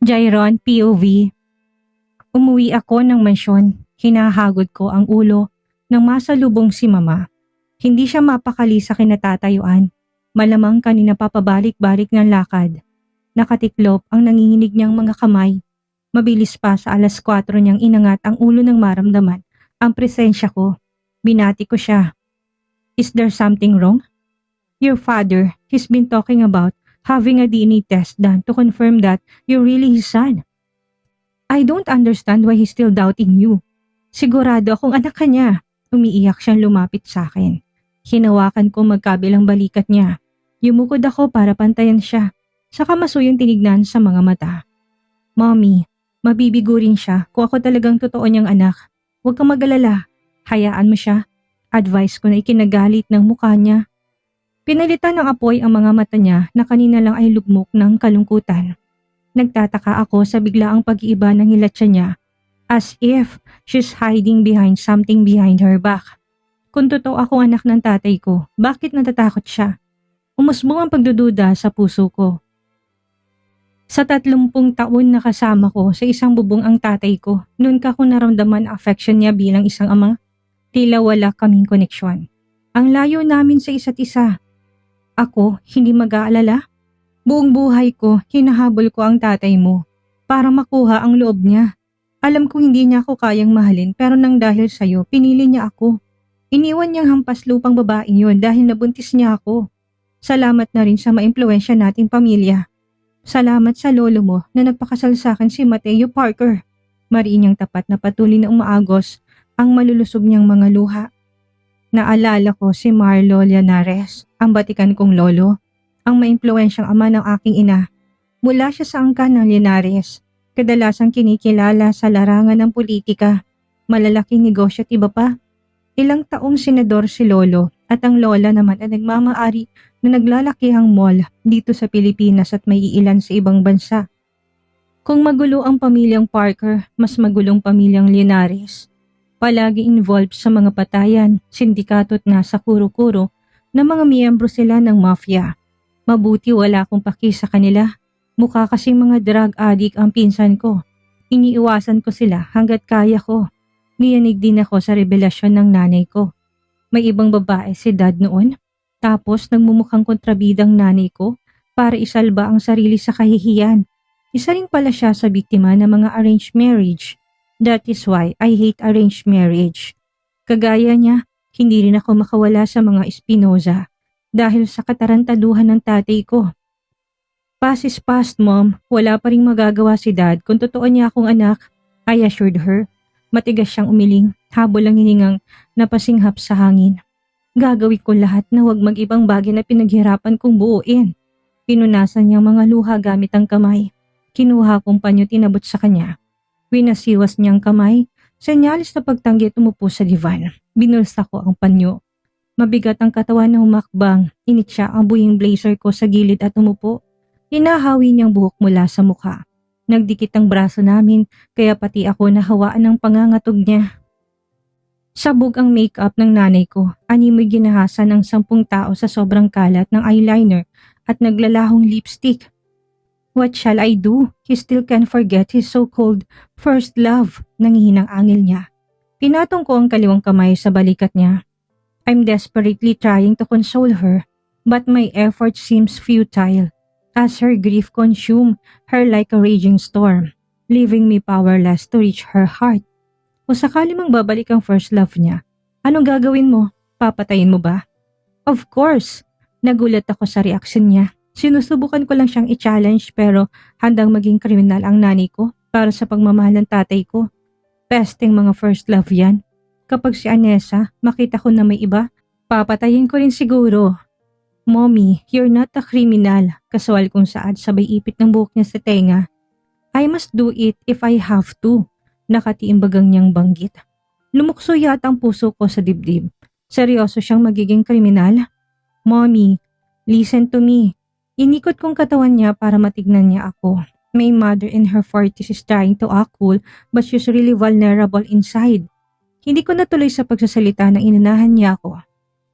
Jairon, POV. Umuwi ako ng mansyon. Hinahagod ko ang ulo nang masalubong si mama. Hindi siya mapakali sa kinatatayuan. Malamang kanina papabalik-balik ng lakad. Nakatiklop ang nanginginig niyang mga kamay. Mabilis pa sa 4:00 niyang inangat ang ulo ng maramdaman ang presensya ko. Binati ko siya. Is there something wrong? Your father, he's been talking about having a DNA test done to confirm that you're really his son. I don't understand why he's still doubting you. Sigurado akong anak ka niya. Umiiyak siyang lumapit sa akin. Hinawakan ko magkabilang balikat niya. Yumukod ako para pantayan siya. Saka masuyang tinignan sa mga mata. Mommy, mabibigo rin siya kung ako talagang totoo niyang anak. Huwag kang mag-alala. Hayaan mo siya. Advice ko na ikinagalit ng mukha niya. Pinalitan ng apoy ang mga mata niya na kanina lang ay lugmok ng kalungkutan. Nagtataka ako sa biglaang pag-iiba ng hilatsya niya. As if she's hiding behind something behind her back. Kung totoo akong anak ng tatay ko, bakit natatakot siya? Umusbong ang pagdududa sa puso ko. Sa 30 taon na kasama ko sa isang bubong ang tatay ko, noon ka ko naramdaman ang affection niya bilang isang ama. Tila wala kaming koneksyon. Ang layo namin sa isa't isa. Ako, hindi mag-aalala. Buong buhay ko, hinahabol ko ang tatay mo para makuha ang loob niya. Alam ko hindi niya ako kayang mahalin pero nang dahil sa'yo, pinili niya ako. Iniwan niyang hampas lupang babaeng yun dahil nabuntis niya ako. Salamat na rin sa maimpluwensya nating pamilya. Salamat sa lolo mo na nagpakasal sa akin si Mateo Parker. Mariin niyang tapat na patuloy na umaagos ang malulusog niyang mga luha. Naalala ko si Marlo Llanares, ang batikan kong lolo, ang maimpluwensyang ama ng aking ina. Mula siya sa angkan ng Llanares. Kadalasang kinikilala sa larangan ng politika, malalaking negosyo at iba pa. Ilang taong senador si lolo at ang lola naman ay nagmamaari na naglalakihang mall dito sa Pilipinas at may iilan sa ibang bansa. Kung magulo ang pamilyang Parker, mas magulong pamilyang Linares. Palagi involved sa mga patayan, sindikato at nasa kuro-kuro na mga miyembro sila ng mafia. Mabuti wala akong paki sa kanila. Mukha kasing mga drug addict ang pinsan ko. Iniiwasan ko sila hanggat kaya ko. Niyanig din ako sa revelasyon ng nanay ko. May ibang babae si dad noon. Tapos nagmumukhang kontrabidang nanay ko para isalba ang sarili sa kahihiyan. Isa rin pala siya sa biktima ng mga arranged marriage. That is why I hate arranged marriage. Kagaya niya, hindi rin ako makawala sa mga Espinoza dahil sa katarantaduhan ng tatay ko. Past is past, mom. Wala pa ring magagawa si dad kung totoo niya akong anak. I assured her. Matigas siyang umiling, habol ang hiningang napasinghap sa hangin. Gagawin ko lahat na huwag mag-ibang bagay na pinaghirapan kong buuin. Pinunasan niyang mga luha gamit ang kamay. Kinuha kong panyo tinabot sa kanya. Winasiwas niyang kamay. Senyalis na pagtanggi at umupo sa divan. Binulsa ko ang panyo. Mabigat ang katawan na humakbang. Init siya ang buhing blazer ko sa gilid at umupo. Hinahawi niyang buhok mula sa mukha. Nagdikit ang braso namin kaya pati ako nahawaan ng pangangatog niya. Sabog ang make-up ng nanay ko. Animoy ginahasa ng 10 tao sa sobrang kalat ng eyeliner at naglalahong lipstick. What shall I do? He still can't forget his so-called first love. Nangihinang angil niya. Pinatong ko ang kaliwang kamay sa balikat niya. I'm desperately trying to console her, but my effort seems futile. As her grief consumed her like a raging storm, leaving me powerless to reach her heart. O sakali mang babalik ang first love niya, anong gagawin mo? Papatayin mo ba? Of course! Nagulat ako sa reaksyon niya. Sinusubukan ko lang siyang i-challenge pero handang maging kriminal ang nanay ko para sa pagmamahal ng tatay ko. Pesting mga first love yan. Kapag si Anessa, makita ko na may iba, papatayin ko rin siguro. Mommy, you're not a criminal. Kaswal kong saad sabay ipit ng buhok niya sa tenga. I must do it if I have to. Nakatiimbagang niyang banggit. Lumukso yata ang puso ko sa dibdib. Seryoso siyang magiging kriminal? Mommy, listen to me. Inikot kong katawan niya para matignan niya ako. My mother in her 40s is trying to act cool but she's really vulnerable inside. Hindi ko natuloy sa pagsasalita nang inunahan niya ako.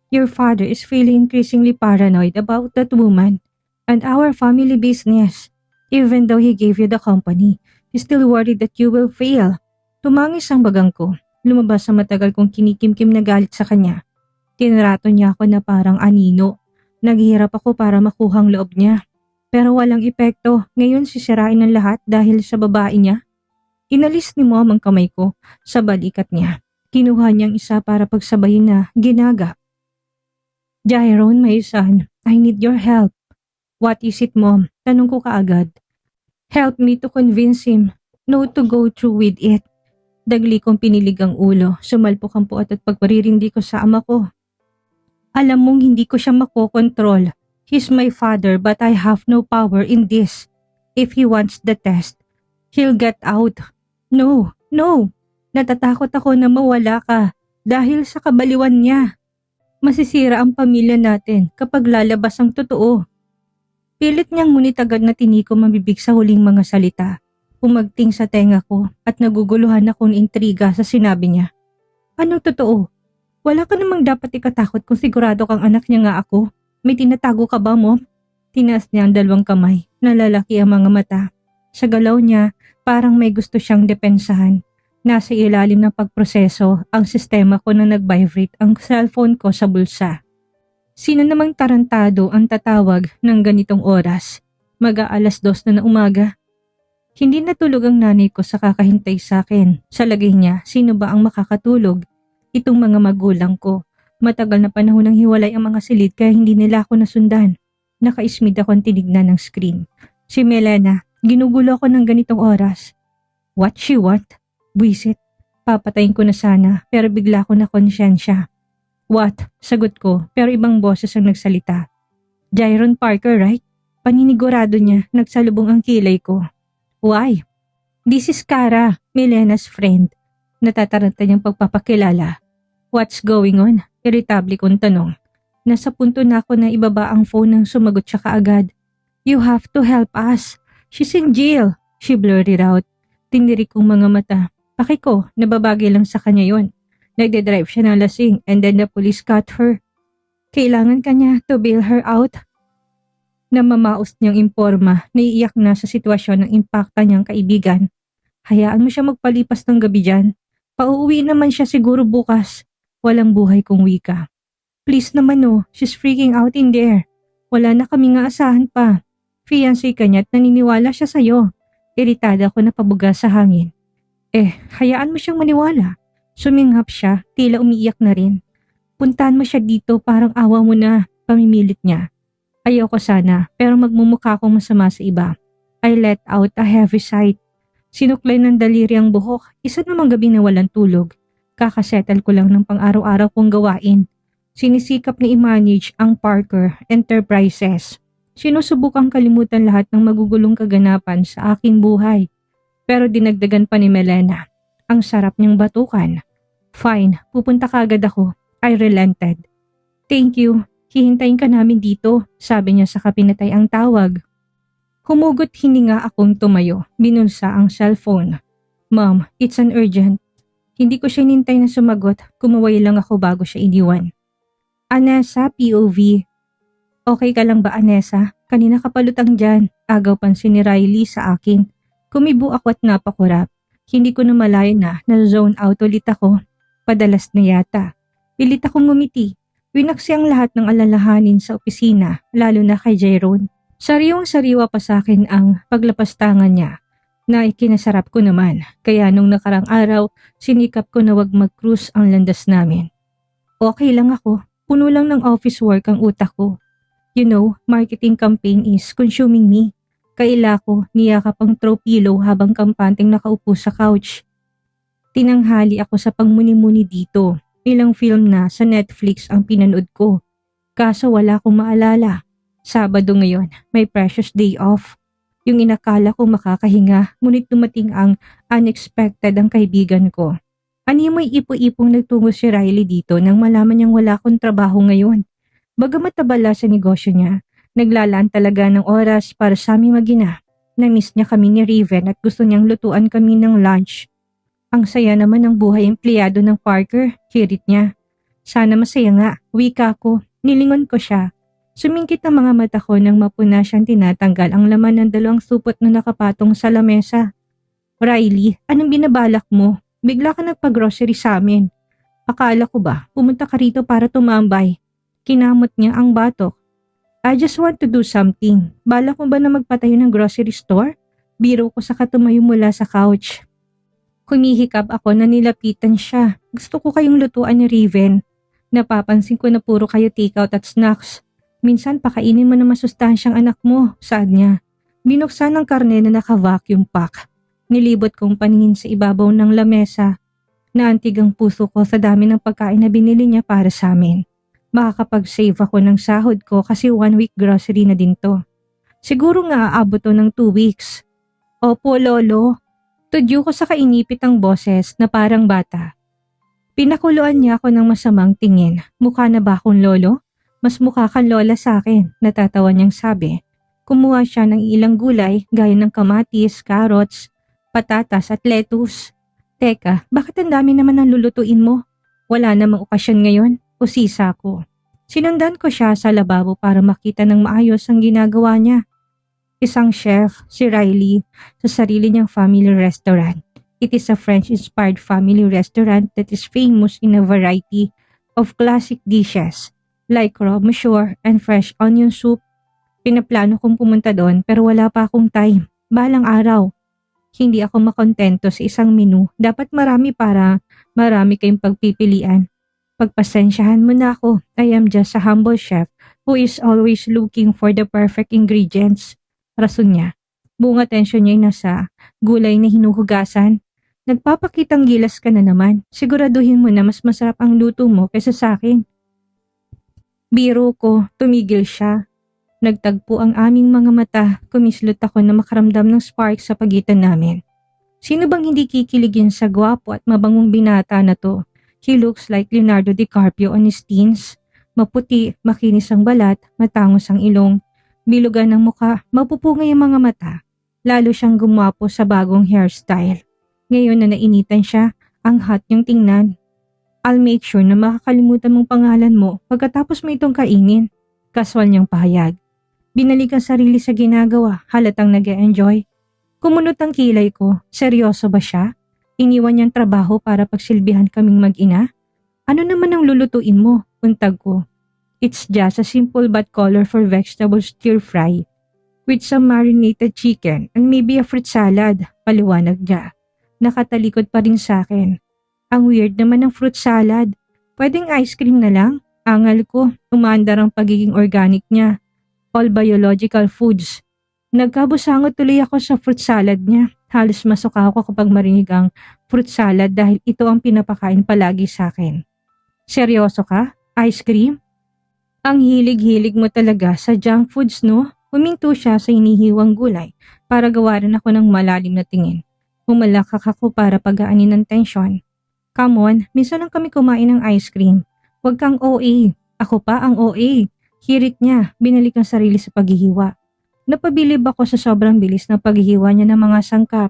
Your father is feeling increasingly paranoid about that woman and our family business. Even though he gave you the company, he's still worried that you will fail. Tumangis ang bagang ko. Lumabas sa matagal kong kinikimkim na galit sa kanya. Tinrato niya ako na parang anino. Naghihirap ako para makuhang loob niya. Pero walang epekto. Ngayon sisirain ng lahat dahil sa babae niya. Inalis ni Mom ang kamay ko sa balikat niya. Kinuha niyang isa para pagsabayin na ginaga. Jairon, my son, I need your help. What is it, Mom? Tanong ko kaagad. Help me to convince him no to go through with it. Dagli kong pinilig ang ulo, sumalpok ang puot at pagparirindi ko sa ama ko. Alam mong hindi ko siya makokontrol. He's my father but I have no power in this. If he wants the test, he'll get out. No. Natatakot ako na mawala ka dahil sa kabaliwan niya. Masisira ang pamilya natin kapag lalabas ang totoo. Pilit niyang ngunit agad na tiniko mabibig sa huling mga salita. Umagting sa tenga ko at naguguluhan akong intriga sa sinabi niya. Anong totoo? Wala ka namang dapat ikatakot kung sigurado kang anak niya nga ako. May tinatago ka ba, Mom? Tinaas niya ang dalawang kamay. Nalalaki ang mga mata. Sa galaw niya, parang may gusto siyang depensahan. Nasa ilalim ng pagproseso ang sistema ko na nag-vibrate ang cellphone ko sa bulsa. Sino namang tarantado ang tatawag ng ganitong oras? Mag-aalas 2 na umaga. Hindi natulog ang nanay ko sa kakahintay sa akin. Sa lagay niya, sino ba ang makakatulog? Itong mga magulang ko. Matagal na panahon ng hiwalay ang mga silid kaya hindi nila ako nasundan. Nakaismid akong tinignan ng screen. Si Melena, ginugulo ako ng ganitong oras. What she want? Buisit. Papatayin ko na sana pero bigla ko na konsyensya. What? Sagot ko pero ibang boses ang nagsalita. Jairon Parker, right? Paninigurado niya, nagsalubong ang kilay ko. Why? This is Kara, Melena's friend. Natataranta niyang pagpapakilala. What's going on? Irritable kong tanong. Nasa punto na ako na ibaba ang phone nang sumagot siya kaagad. You have to help us. She's in jail. She blurted out. Tinirik kong mga mata. Paki ko, nababagay lang sa kanya yon. Nagde-drive siya ng lasing and then the police caught her. Kailangan kanya to bail her out. Namamaos niyang imporma, naiiyak na sa sitwasyon ng impakta niyang kaibigan. Hayaan mo siya magpalipas ng gabi dyan. Pauuwi naman siya siguro bukas. Walang buhay kung wika. Please naman she's freaking out in there. Wala na kaming aasahan pa. Fiancé ka niya at naniniwala siya sa'yo. Iritada ako na pabuga sa hangin. Hayaan mo siyang maniwala. Suminghap siya, tila umiiyak na rin. Puntahan mo siya dito, parang awa mo na, pamimilit niya. Ayoko sana, pero magmumukha akong masama sa iba. I let out a heavy sigh. Sinuklay ng daliri ang buhok, isa namang gabing nawalan tulog. Kakasettle ko lang ng pang-araw-araw kong gawain. Sinisikap na i-manage ang Parker Enterprises. Sinusubukang kalimutan lahat ng magugulong kaganapan sa aking buhay. Pero dinagdagan pa ni Melena. Ang sarap niyang batukan. Fine, pupunta kagad ako. I relented. Thank you. Hihintayin ka namin dito, sabi niya sa kapinatay ang tawag. Humugot hininga akong tumayo, binulsa ang cellphone. Mom, it's an urgent. Hindi ko siya nintay na sumagot, kumaway lang ako bago siya iniwan. Anessa, POV. Okay ka lang ba, Anessa? Kanina ka palutang dyan, agaw pansin ni Riley sa akin. Kumibo ako at napakurap. Hindi ko na malayo na zone out ulit ako. Padalas na yata. Pilit akong ngumiti. Winaksi ang lahat ng alalahanin sa opisina, lalo na kay Jairon. Sariwang-sariwa pa sa akin ang paglapastangan niya na ikinasarap ko naman. Kaya nung nakarang araw, sinikap ko na wag mag-cruise ang landas namin. Okay lang ako. Puno lang ng office work ang utak ko. You know, marketing campaign is consuming me. Kaila ko, niyakap ang throw pillow habang kampanteng nakaupo sa couch. Tinanghali ako sa pagmuni-muni dito. Ilang film na sa Netflix ang pinanood ko. Kaso wala akong maalala. Sabado ngayon, may precious day off. Yung inakala ko makakahinga, ngunit dumating ang unexpected ang kaibigan ko. Animoy ipo-ipong nagtungo si Riley dito nang malaman niyang wala akong trabaho ngayon. Bagamat abala sa negosyo niya, naglalaan talaga ng oras para sa aming mag-ina. Na-miss niya kami ni Riven at gusto niyang lutuan kami ng lunch. Ang saya naman ng buhay empleyado ng Parker, hirit niya. Sana masaya nga, wika ko, nilingon ko siya. Sumingkit ang mga mata ko nang mapuna siyang tinatanggal ang laman ng dalawang supot na nakapatong sa lamesa. Riley, anong binabalak mo? Bigla ka nagpa-grocery sa amin. Akala ko ba, pumunta ka rito para tumambay? Kinamot niya ang batok. I just want to do something. Balak mo ba na magpatayo ng grocery store? Biro ko sa katumayo mula sa couch. Kumihikab ako na nilapitan siya. Gusto ko kayong lutuan ni Riven. Napapansin ko na puro kayo takeout at snacks. Minsan pakainin mo na masustansyang anak mo, saad niya. Binuksan ang karne na naka-vacuum pack. Nilibot kong paningin sa ibabaw ng lamesa. Naantig ang puso ko sa dami ng pagkain na binili niya para sa amin. Makakapag-save ako ng sahod ko kasi 1 week grocery na din to. Siguro nga aabot to ng 2 weeks. Opo, Lolo. Tudyo ko sa kainipit ang boses na parang bata. Pinakuluan niya ako ng masamang tingin. Mukha na ba akong lolo? Mas mukha kang lola sa akin, natatawa niyang sabi. Kumuha siya ng ilang gulay gaya ng kamatis, carrots, patatas at lettuce. Teka, bakit ang dami naman ang lulutuin mo? Wala namang okasyon ngayon? Usisa ko. Sinundan ko siya sa lababo para makita ng maayos ang ginagawa niya. Isang chef, si Riley, sa sarili niyang family restaurant. It is a French-inspired family restaurant that is famous in a variety of classic dishes like raw monsieur and fresh onion soup. Pinaplano kong pumunta doon pero wala pa akong time. Balang araw. Hindi ako makontento sa isang menu. Dapat marami para marami kayong pagpipilian. Pagpasensyahan mo na ako. I am just a humble chef who is always looking for the perfect ingredients. Rason niya. Buong atensyon niya ay nasa gulay na hinuhugasan. Nagpapakitang gilas ka na naman. Siguraduhin mo na mas masarap ang luto mo kaysa sa akin. Biro ko, tumigil siya. Nagtagpo ang aming mga mata. Kumislot ako na makaramdam ng spark sa pagitan namin. Sino bang hindi kikiligin sa gwapo at mabangong binata na to? He looks like Leonardo DiCaprio on his teens. Maputi, makinis ang balat, matangos ang ilong, bilugan ng muka, mapupungay ang mga mata. Lalo siyang gumwapo sa bagong hairstyle. Ngayon na nainitan siya, ang hot niyang tingnan. I'll make sure na makakalimutan mong pangalan mo pagkatapos mo itong kainin. Kaswal niyang pahayag. Binalik ang sarili sa ginagawa, halatang nag-e-enjoy. Kumunot ang kilay ko, seryoso ba siya? Iniwan niyang trabaho para pagsilbihan kaming mag-ina? Ano naman ang lulutuin mo? Untag ko. It's just a simple but colorful vegetable stir fry with some marinated chicken and maybe a fruit salad, paliwanag niya. Nakatalikod pa rin sa akin. Ang weird naman ng fruit salad. Pwedeng ice cream na lang? Angal ko, umaandar ang pagiging organic niya. All biological foods. Nagkabusangot tuloy ako sa fruit salad niya. Halos masuka ako kapag marinig ang fruit salad dahil ito ang pinapakain palagi sa akin. Seryoso ka? Ice cream? Ang hilig-hilig mo talaga sa junk foods, no? Huminto siya sa hinihiwang gulay para gawaran ako ng malalim na tingin. Humalakak ako para pagaanin ng tensyon. Come on, minsan lang kami kumain ng ice cream. Huwag kang OA. Ako pa ang OA. Hirit niya, binalik ang sarili sa paghihiwa. Napabilib ako sa sobrang bilis ng paghihiwa niya ng mga sangkap.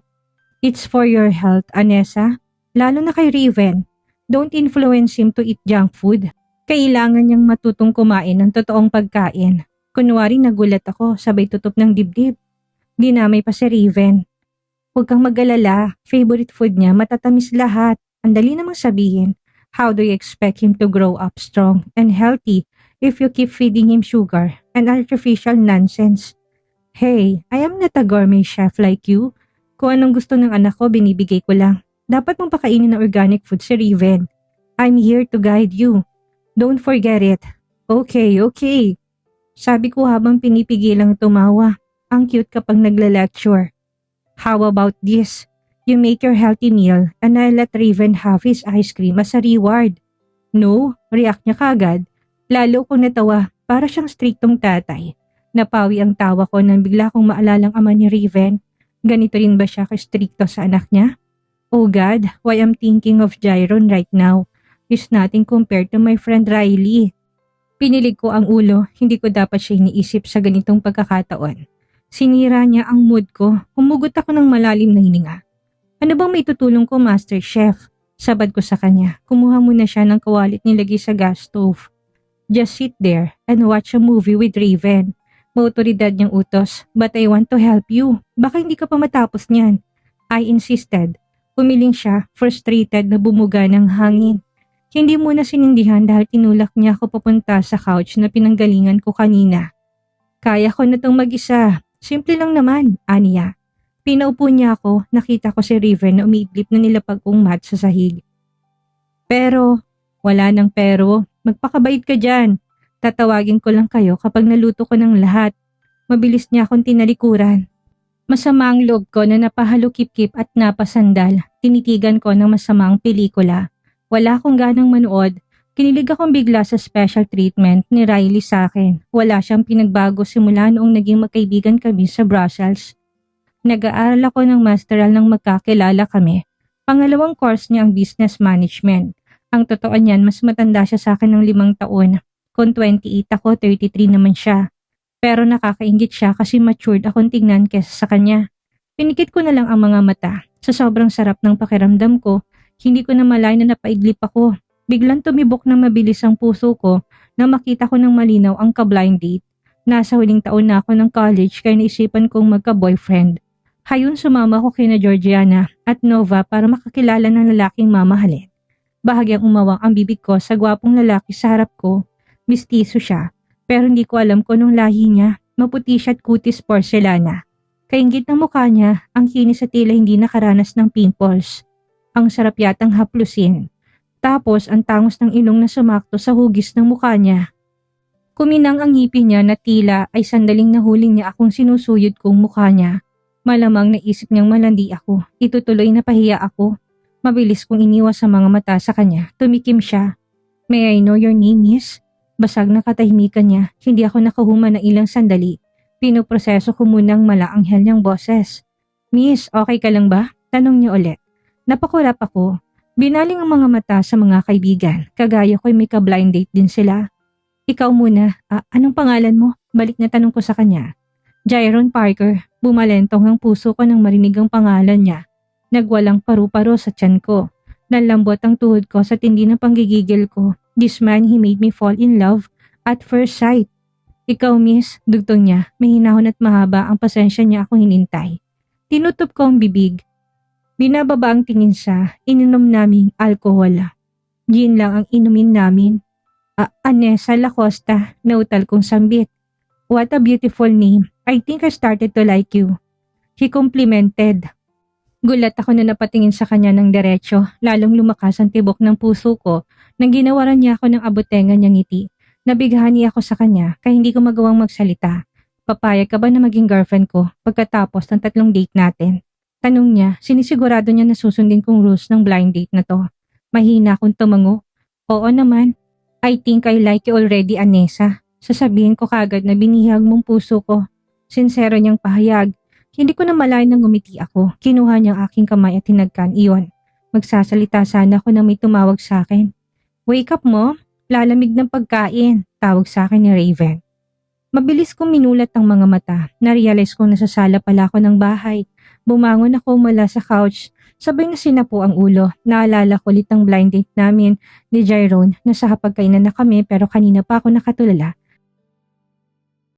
It's for your health, Anessa. Lalo na kay Riven. Don't influence him to eat junk food. Kailangan niyang matutong kumain ng totoong pagkain. Kunwari nagulat ako, sabay tutup ng dibdib. Dinamay pa si Riven. Huwag kang mag-alala, favorite food niya matatamis lahat. Ang dali namang sabihin, how do you expect him to grow up strong and healthy if you keep feeding him sugar and artificial nonsense? Hey, I am not a gourmet chef like you. Kung anong gusto ng anak ko, binibigay ko lang. Dapat mong pakainin ng organic food si Riven. I'm here to guide you. Don't forget it. Okay. Sabi ko habang pinipigilang tumawa. Ang cute kapag nagla-lecture. How about this? You make your healthy meal and I let Riven have his ice cream as a reward. No, react niya kagad. Lalo kong natawa, para siyang striktong tatay. Napawi ang tawa ko nang bigla kong maalalang ama ni Riven. Ganito rin ba siya kastrikto sa anak niya? Oh God, why I'm thinking of Jairon right now is nothing compared to my friend Riley. Pinilig ko ang ulo, hindi ko dapat siya iniisip sa ganitong pagkakataon. Sinira niya ang mood ko, humugot ako ng malalim na hininga. Ano bang may tutulong ko, Master Chef? Sabad ko sa kanya, kumuha muna siya ng kawalit nilagay sa gas stove. Just sit there and watch a movie with Raven. Mautoridad niyang utos, but I want to help you. Baka hindi ka pa matapos niyan. I insisted. Humiling siya, frustrated na bumuga ng hangin. Hindi muna sinindihan dahil tinulak niya ako papunta sa couch na pinanggalingan ko kanina. Kaya ko na tong mag-isa. Simple lang naman, aniya. Pinaupo niya ako, nakita ko si Raven na umiidlip na nilapag kong mat sa sahig. Pero, wala nang pero, magpakabait ka dyan. Tatawagin ko lang kayo kapag naluto ko ng lahat. Mabilis niya akong tinalikuran. Masama ang loob ko na napahalukip-kip at napasandal. Tinitigan ko ng masamang pelikula. Wala akong ganang manood. Kinilig akong bigla sa special treatment ni Riley sa akin. Wala siyang pinagbago simula noong naging magkaibigan kami sa Brussels. Nag-aaral ako ng masteral nang magkakilala kami. Pangalawang course niya ang business management. Ang totoo niyan, mas matanda siya sa akin ng 5 taon. Kung 28 ako, 33 naman siya. Pero nakakaingit siya kasi matured akong tingnan kesa sa kanya. Pinikit ko na lang ang mga mata. Sa sobrang sarap ng pakiramdam ko, hindi ko na malay na napaidlip ako. Biglang tumibok na mabilis ang puso ko na makita ko ng malinaw ang ka-blind date. Nasa huling taon na ako ng college kaya naisipan kong magka-boyfriend. Hayon sumama ko kina Georgiana at Nova para makakilala ng lalaking mamahalin. Bahagyang umawang ang bibig ko sa gwapong lalaki sa harap ko. Mistiso siya, pero hindi ko alam kung anong lahi niya. Maputi siya at kutis porcelana. Kainggit ng mukha niya, ang kinis at tila hindi nakaranas ng pimples. Ang sarap yatang haplusin. Tapos ang tangos ng ilong na sumakto sa hugis ng mukha niya. Kuminang ang ngipin niya na tila ay sandaling nahuling niya akong sinusuyod kong mukha niya. Malamang naisip niyang malandi ako. Itutuloy na pahiya ako. Mabilis kong iniwas sa mga mata sa kanya. Tumikim siya. May I know your name, miss? Basag na katahimikan niya, hindi ako nakahuma ng ilang sandali. Pinoproseso ko munang malaanghel niyang boses. Miss, okay ka lang ba? Tanong niya ulit. Napakurap ako. Binaling ang mga mata sa mga kaibigan. Kagaya ko'y may ka-blind date din sila. Ikaw muna, anong pangalan mo? Balik na tanong ko sa kanya. Jairon Parker. Bumalentong ang puso ko nang marinig ang pangalan niya. Nagwalang paru-paro sa tiyan ko. Nalambot ang tuhod ko sa tindi ng panggigigil ko. This man, he made me fall in love at first sight. Ikaw, miss, dugtong niya. May hinahon at mahaba ang pasensya niya akong hinintay. Tinutup ko ang bibig. Binababa ang tingin sa ininom naming alkohol. Gin lang ang inumin namin. Anessa Lacosta, nautal kong sambit. What a beautiful name. I think I started to like you. He complimented. Gulat ako na napatingin sa kanya ng diretsyo, lalong lumakas ang tibok ng puso ko nang ginawaran niya ako ng abutengan niyang ngiti. Nabighani ako sa kanya kaya hindi ko magawang magsalita. Papayag ka ba na maging girlfriend ko pagkatapos ng 3 date natin? Tanong niya, sinisigurado niya na susundin kong rules ng blind date na to. Mahina akong tumango. Oo naman. I think I like you already, Anessa. Sasabihin ko kagad na binihag mong puso ko. Sincero niyang pahayag. Hindi ko na malay nang ngumiti ako. Kinuha niyang aking kamay at tinagkan iyon. Magsasalita sana ako na may tumawag sa akin. Wake up mo, lalamig ng pagkain, tawag sa akin ni Raven. Mabilis kong minulat ang mga mata. Narealize kong nasa sala pala ako ng bahay. Bumangon ako mula sa couch. Sabay na sinapo ang ulo. Naalala ko ulit ang blind date namin ni Jairon na sa hapagkainan na kami pero kanina pa ako nakatulala